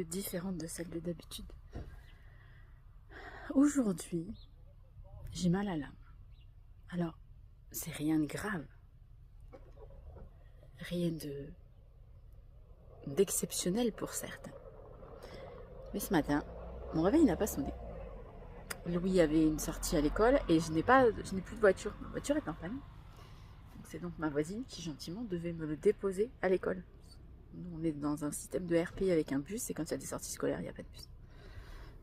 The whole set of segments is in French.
différente de celle de d'habitude. Aujourd'hui, j'ai mal à l'âme. Alors, c'est rien de grave, rien d'exceptionnel pour certains. Mais ce matin, mon réveil n'a pas sonné. Louis avait une sortie à l'école et je n'ai plus de voiture. Ma voiture est en panne. C'est donc ma voisine qui gentiment devait me le déposer à l'école. Nous, on est dans un système de RP avec un bus et quand il y a des sorties scolaires, il n'y a pas de bus.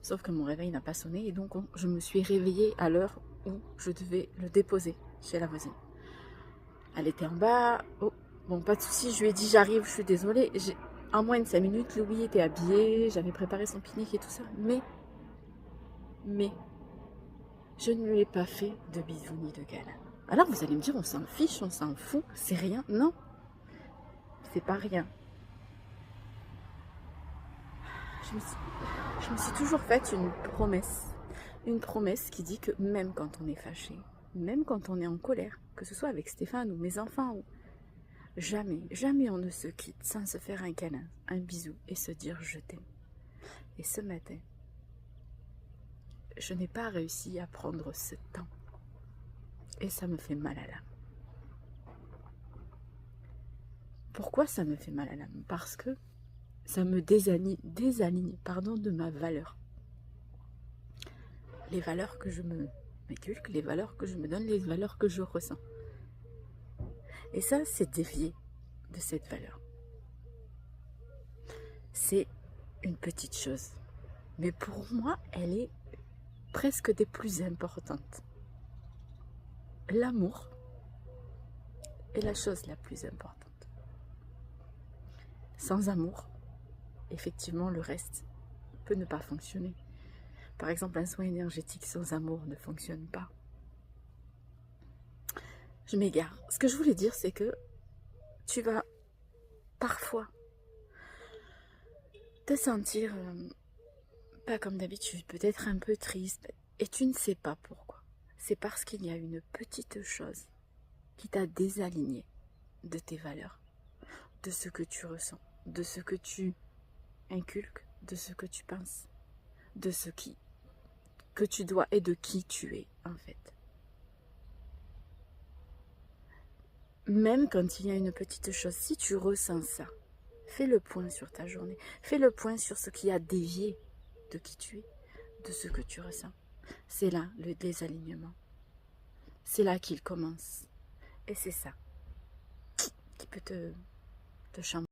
Sauf que mon réveil n'a pas sonné et donc je me suis réveillée à l'heure où je devais le déposer chez la voisine. Elle était en bas. Oh, bon, pas de souci, je lui ai dit j'arrive, je suis désolée. En moins de 5 minutes, Louis était habillé, j'avais préparé son pique-nique et tout ça. Mais, je ne lui ai pas fait de bisous ni de câlins. Alors vous allez me dire, on s'en fiche, on s'en fout, c'est rien. Non, c'est pas rien. Je me suis toujours faite une promesse qui dit que même quand on est fâché, même quand on est en colère, que ce soit avec Stéphane ou mes enfants, jamais, jamais on ne se quitte sans se faire un câlin, un bisou et se dire je t'aime. Et ce matin, je n'ai pas réussi à prendre ce temps et ça me fait mal à l'âme. Pourquoi ça me fait mal à l'âme? Parce que ça me désaligne de ma valeur. Les valeurs que je m'inculque, les valeurs que je me donne, les valeurs que je ressens. Et ça, c'est dévié de cette valeur. C'est une petite chose. Mais pour moi, elle est presque des plus importantes. L'amour est la chose la plus importante. Sans amour, effectivement, le reste peut ne pas fonctionner. Par exemple, un soin énergétique sans amour ne fonctionne pas. Je m'égare. Ce que je voulais dire, c'est que tu vas parfois te sentir pas comme d'habitude, peut-être un peu triste, et tu ne sais pas pourquoi. C'est parce qu'il y a une petite chose qui t'a désaligné de tes valeurs, de ce que tu ressens, de ce que tu inculques, de ce que tu penses, de ce que tu dois et de qui tu es en fait. Même quand il y a une petite chose, si tu ressens ça, fais le point sur ta journée, fais le point sur ce qui a dévié de qui tu es, de ce que tu ressens. C'est là le désalignement. C'est là qu'il commence. Et c'est ça qui peut te chambrer.